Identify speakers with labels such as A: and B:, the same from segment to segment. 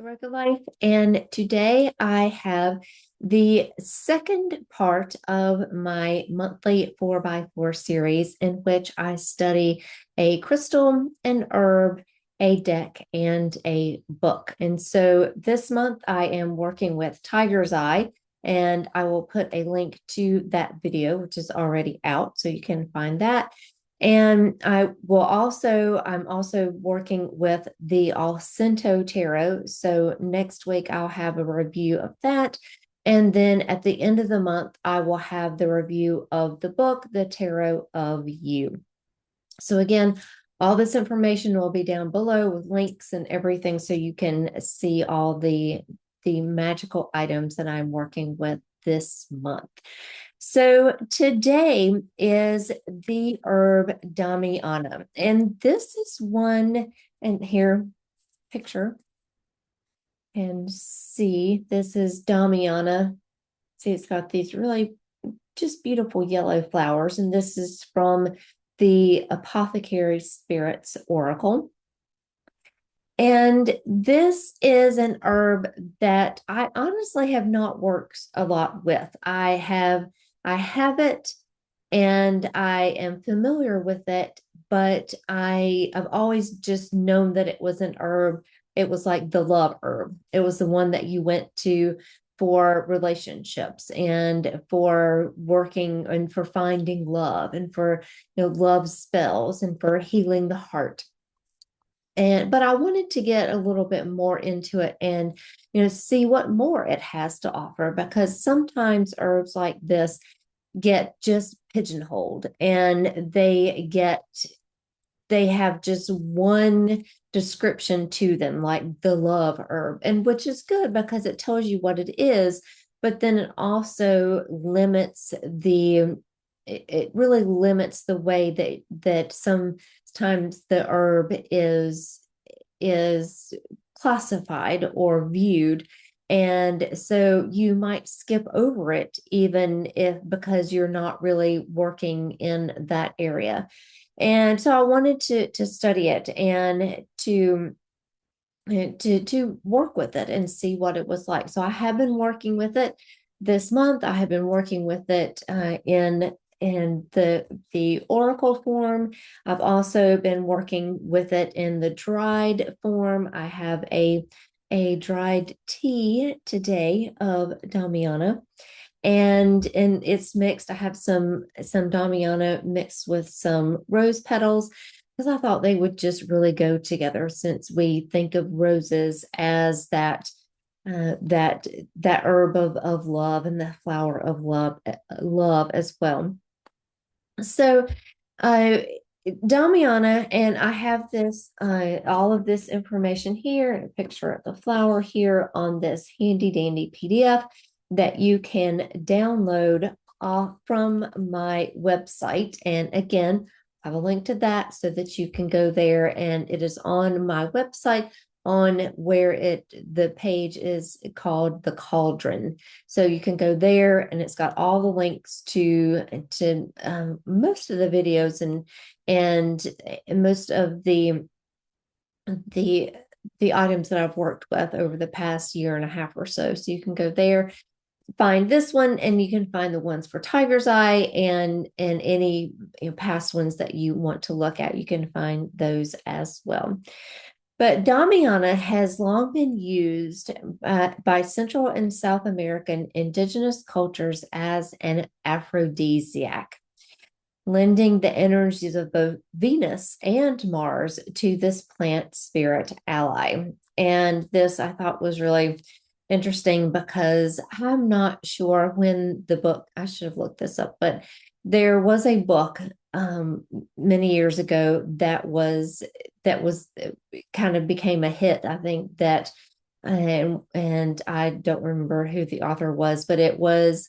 A: the Roca Life, and today I have the second part of my monthly 4x4 series in which I study a crystal, an herb, a deck, and a book. And so this month I am working with Tiger's Eye, and I will put a link to that video, which is already out, so you can find that. And I'm also working with the Allcento Tarot. So next week I'll have a review of that. And then at the end of the month, I will have the review of the book, The Tarot of You. So again, all this information will be down below with links and everything so you can see all the magical items that I'm working with this month. So today is the herb Damiana, and this is one, and here, picture, and see, this is Damiana. See, it's got these really just beautiful yellow flowers, and this is from the Apothecary Spirits Oracle. And this is an herb that I honestly have not worked a lot with. I have it and I am familiar with it, but I've always just known that it was an herb. It was like the love herb. It was the one that you went to for relationships and for working and for finding love and for love spells and for healing the heart. But I wanted to get a little bit more into it and see what more it has to offer, because sometimes herbs like this get just pigeonholed and they have just one description to them, like the love herb, and which is good because it tells you what it is, but then it also limits it really limits the way that sometimes the herb is classified or viewed. And so you might skip over it, even if because you're not really working in that area. And so I wanted to study it and to work with it and see what it was like. So I have been working with it this month. I have been working with it in the oracle form. I've also been working with it in the dried form. I have a dried tea today of Damiana, and it's mixed. I have some Damiana mixed with some rose petals because I thought they would just really go together, since we think of roses as that herb of love and the flower of love as well. So Damiana, and I have this all of this information here, a picture of the flower here on this handy dandy PDF that you can download from my website. And again, I have a link to that so that you can go there, and it is on my website on where the page is called the Cauldron. So you can go there, and it's got all the links to most of the videos and most of the items that I've worked with over the past year and a half or so. So you can go there, find this one, and you can find the ones for Tiger's Eye and any past ones that you want to look at. You can find those as well. But Damiana has long been used by Central and South American indigenous cultures as an aphrodisiac, lending the energies of both Venus and Mars to this plant spirit ally. And this I thought was really interesting because I'm not sure when the book, I should have looked this up, but there was a book many years ago that was kind of became a hit. I think that and I don't remember who the author was, but it was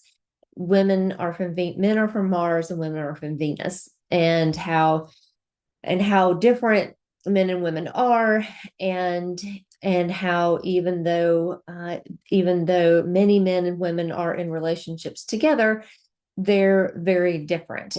A: men are from Mars and women are from Venus, and how different men and women are, and how even though many men and women are in relationships together, they're very different.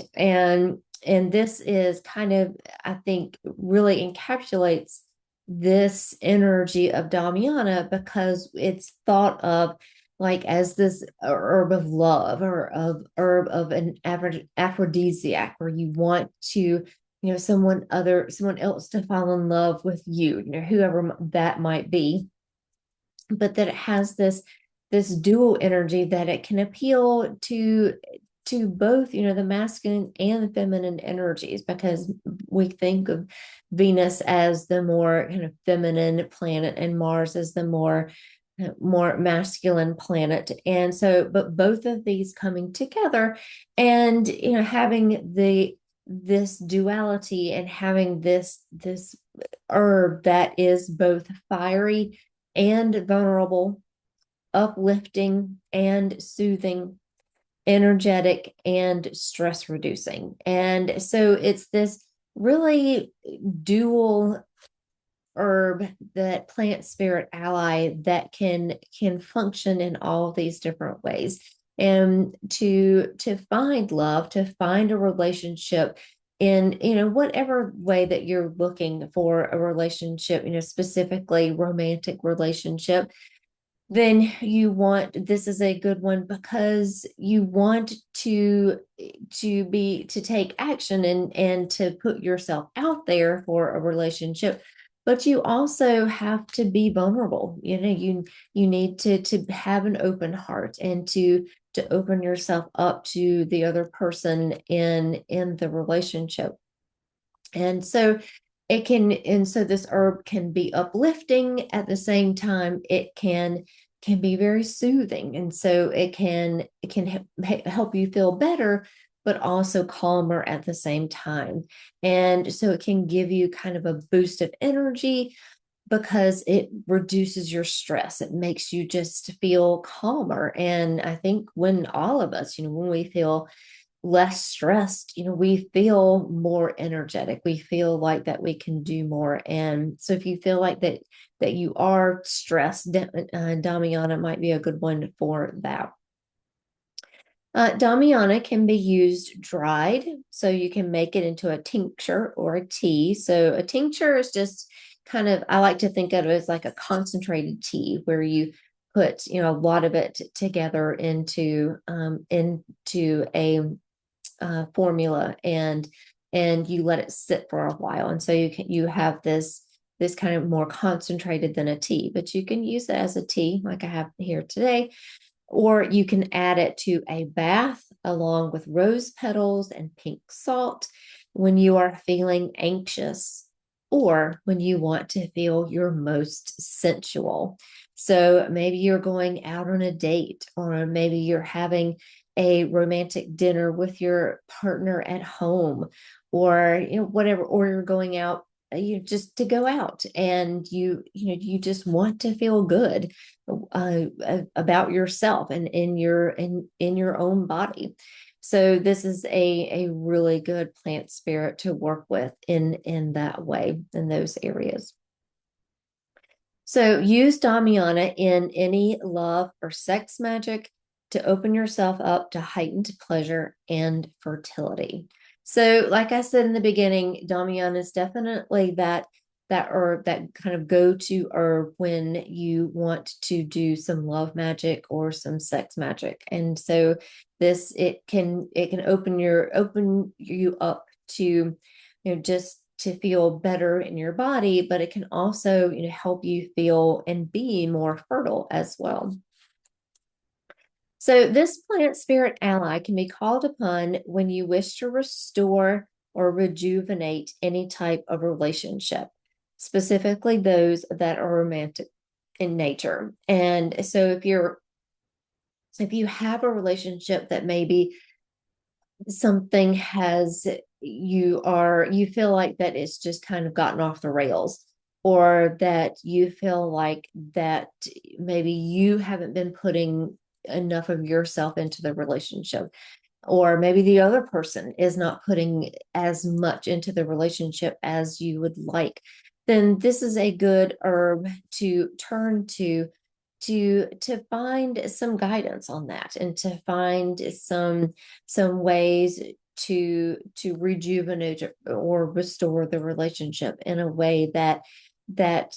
A: And this is kind of, I think, really encapsulates this energy of Damiana because it's thought of like as this herb of love or of herb of an aphrodisiac, where you want to, someone else to fall in love with you, whoever that might be, but that it has this dual energy that it can appeal to both, the masculine and the feminine energies, because we think of Venus as the more kind of feminine planet and Mars as the more masculine planet. And so, but both of these coming together and, having this duality and having this herb that is both fiery and vulnerable, uplifting and soothing, energetic and stress reducing. And so it's this really dual herb, that plant spirit ally, that can function in all these different ways. And to find love, to find a relationship in, whatever way that you're looking for a relationship, specifically romantic relationship, then this is a good one because you want to take action and to put yourself out there for a relationship, but you also have to be vulnerable. You need to have an open heart and to open yourself up to the other person in the relationship. And so this herb can be uplifting. At the same time, it can be very soothing. And so it can help you feel better, but also calmer at the same time. And so it can give you kind of a boost of energy because it reduces your stress. It makes you just feel calmer. And I think when all of us, when we feel less stressed, we feel more energetic. We feel like that we can do more. And so if you feel like that you are stressed, Damiana might be a good one for that. Damiana can be used dried, so you can make it into a tincture or a tea. So a tincture is just kind of, I like to think of it as like a concentrated tea where you put, a lot of it together into a formula, and you let it sit for a while, and so you have this kind of more concentrated than a tea, but you can use it as a tea like I have here today, or you can add it to a bath along with rose petals and pink salt when you are feeling anxious or when you want to feel your most sensual. So maybe you're going out on a date, or maybe you're having a romantic dinner with your partner at home, or whatever, or you're going out, you just to go out, and you just want to feel good about yourself and in your own body. So this is a really good plant spirit to work with in that way, in those areas. So use Damiana in any love or sex magic to open yourself up to heightened pleasure and fertility. So, like I said in the beginning, Damiana is definitely that herb, that kind of go-to herb when you want to do some love magic or some sex magic. And so it can open you up to, just to feel better in your body, but it can also, help you feel and be more fertile as well. So this plant spirit ally can be called upon when you wish to restore or rejuvenate any type of relationship, specifically those that are romantic in nature. And so if you have a relationship that maybe something has you feel like that it's just kind of gotten off the rails, or that you feel like that maybe you haven't been putting enough of yourself into the relationship, or maybe the other person is not putting as much into the relationship as you would like, then this is a good herb to turn to find some guidance on that, and to find some ways to rejuvenate or restore the relationship in a way that that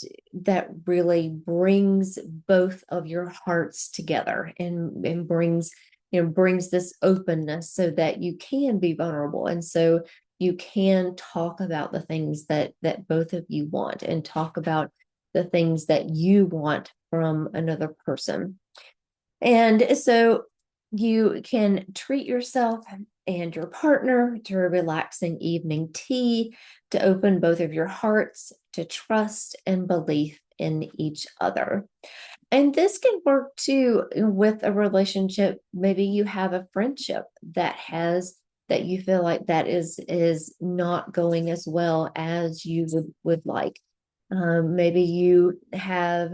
A: really brings both of your hearts together, and brings this openness so that you can be vulnerable, and so you can talk about the things that both of you want, and talk about the things that you want from another person. And so you can treat yourself and your partner to a relaxing evening tea, to open both of your hearts to trust and belief in each other. And this can work too with a relationship. Maybe you have a friendship that you feel like that is not going as well as you would like. Maybe you have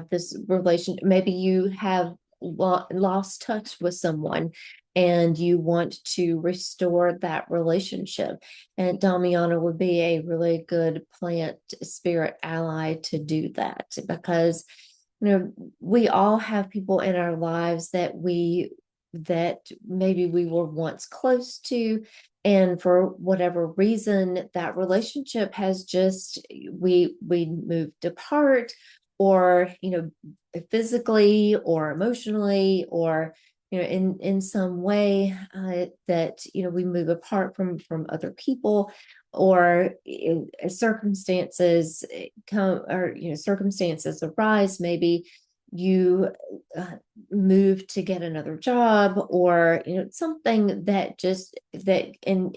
A: this relation, maybe you have lost touch with someone, and you want to restore that relationship, and Damiana would be a really good plant spirit ally to do that, because we all have people in our lives that maybe we were once close to, and for whatever reason that relationship has just we moved apart, or physically or emotionally, or in some way, that we move apart from other people, or circumstances come, or circumstances arise. Maybe you move to get another job, or something that just that and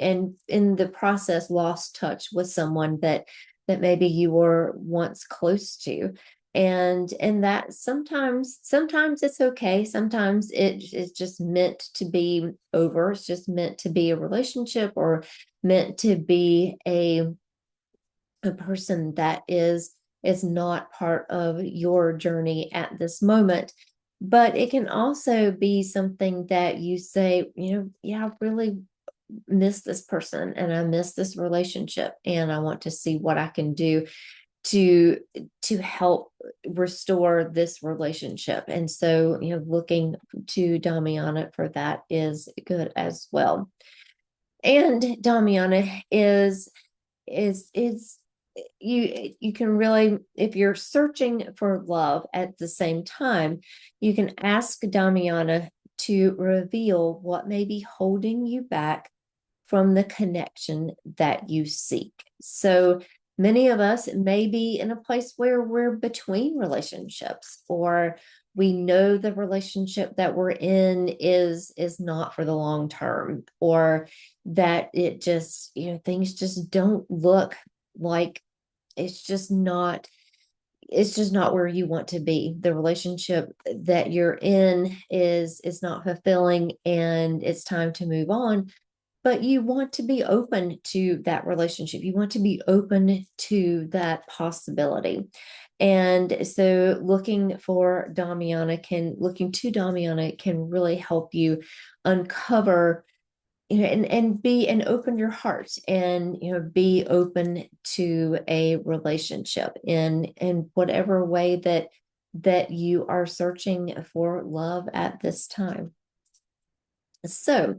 A: in the process lost touch with someone that maybe you were once close to. And that sometimes it's okay, sometimes it's just meant to be over, it's just meant to be a relationship, or meant to be a person that is not part of your journey at this moment. But it can also be something that you say, yeah, I really miss this person, and I miss this relationship, and I want to see what I can do to help restore this relationship. And so looking to Damiana for that is good as well. And Damiana is you can really, if you're searching for love at the same time, you can ask Damiana to reveal what may be holding you back from the connection that you seek. So many of us may be in a place where we're between relationships, or we know the relationship that we're in is not for the long term, or that it just things just don't look like, it's just not where you want to be. The relationship that you're in is not fulfilling, and it's time to move on. But you want to be open to that relationship, you want to be open to that possibility. And so looking to Damiana can really help you uncover, and open your heart, and be open to a relationship in whatever way that you are searching for love at this time. So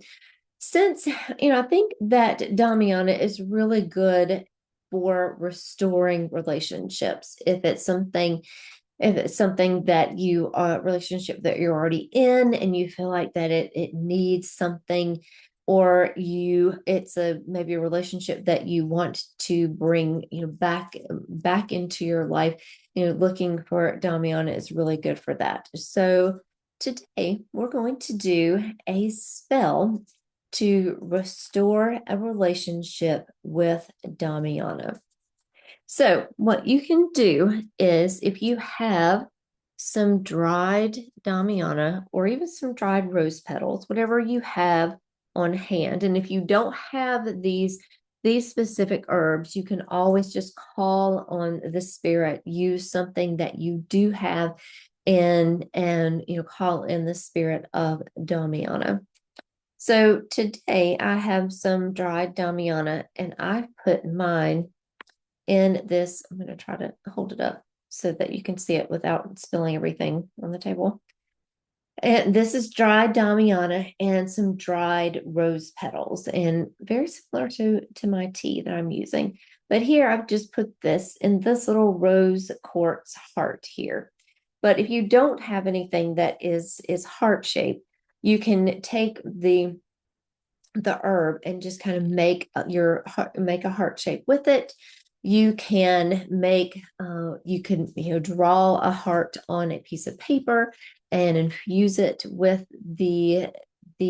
A: since I think that Damiana is really good for restoring relationships, if it's something that you relationship that you're already in, and you feel like that it needs something, or it's maybe a relationship that you want to bring back into your life, looking for Damiana is really good for that. So today we're going to do a spell to restore a relationship with Damiana. So, what you can do is, if you have some dried Damiana, or even some dried rose petals, whatever you have on hand, and if you don't have these specific herbs, you can always just call on the spirit, use something that you do have, and call in the spirit of Damiana. So today I have some dried Damiana, and I put mine in this. I'm going to try to hold it up so that you can see it without spilling everything on the table. And this is dried Damiana and some dried rose petals, and very similar to my tea that I'm using. But here I've just put this in this little rose quartz heart here. But if you don't have anything that is heart shaped, you can take the herb and just kind of make a heart shape with it. You can make you can draw a heart on a piece of paper and infuse it with the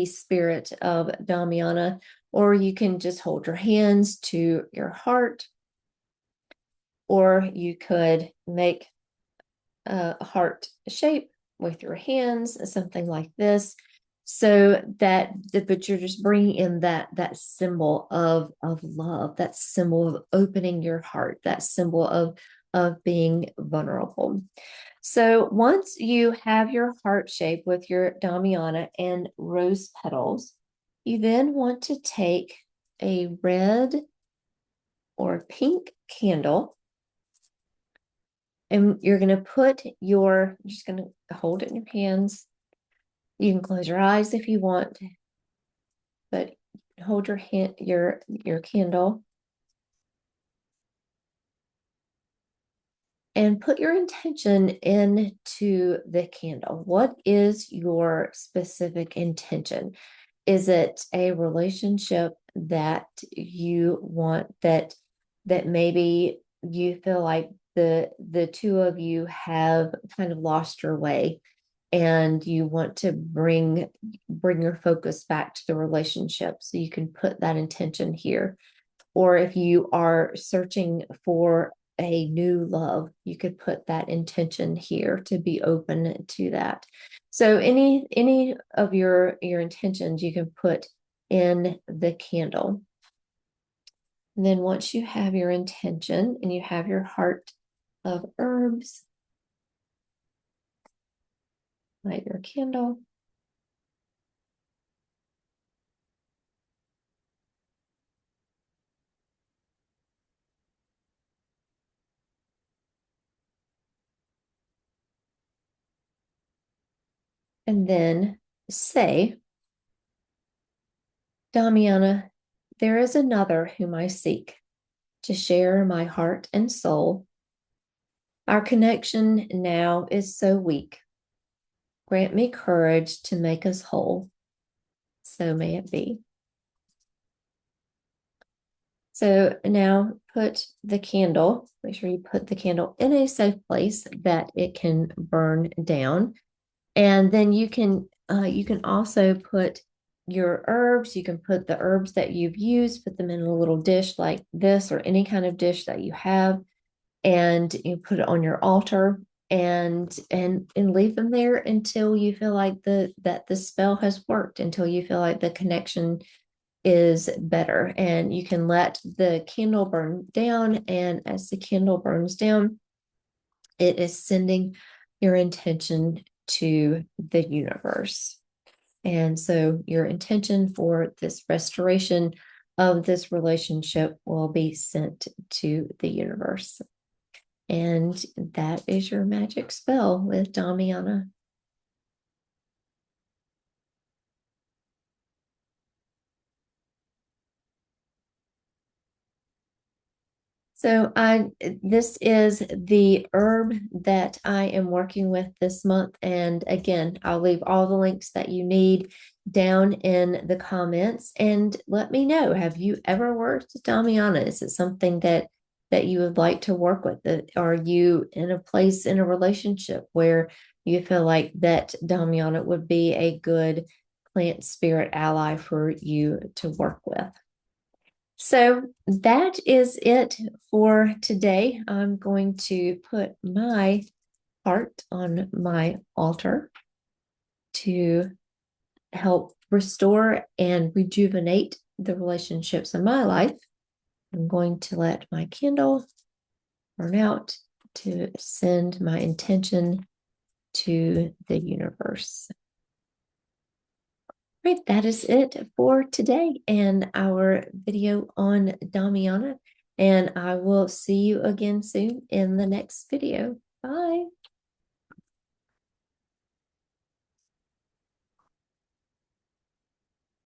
A: spirit of Damiana, or you can just hold your hands to your heart, or you could make a heart shape with your hands, something like this. So that, but you're just bringing in that symbol of love, that symbol of opening your heart, that symbol of being vulnerable. So once you have your heart shape with your Damiana and rose petals, you then want to take a red or pink candle, and you're going to you're just going to hold it in your hands. You can close your eyes if you want, but hold your candle and put your intention into the candle. What is your specific intention? Is it a relationship that you want, that maybe you feel like the two of you have kind of lost your way, and you want to bring your focus back to the relationship? So you can put that intention here. Or if you are searching for a new love, you could put that intention here to be open to that. So any of your intentions you can put in the candle. And then once you have your intention and you have your heart of herbs, light your candle. And then say, Damiana, there is another whom I seek to share my heart and soul. Our connection now is so weak. Grant me courage to make us whole. So may it be. So now put the candle, make sure you put the candle in a safe place that it can burn down. And then you can also put your herbs. You can put the herbs that you've used, put them in a little dish like this, or any kind of dish that you have, and you put it on your altar, and leave them there until you feel like that the spell has worked, until you feel like the connection is better. And you can let the candle burn down, and as the candle burns down, it is sending your intention to the universe. And so your intention for this restoration of this relationship will be sent to the universe. And that is your magic spell with Damiana. So this is the herb that I am working with this month. And again, I'll leave all the links that you need down in the comments, and let me know, have you ever worked with Damiana? Is it something that you would like to work with? Are you in a place in a relationship where you feel like that Damiana would be a good plant spirit ally for you to work with? So that is it for today. I'm going to put my heart on my altar to help restore and rejuvenate the relationships in my life. I'm going to let my candle burn out to send my intention to the universe. Right, that is it for today and our video on Damiana. And I will see you again soon in the next video. Bye.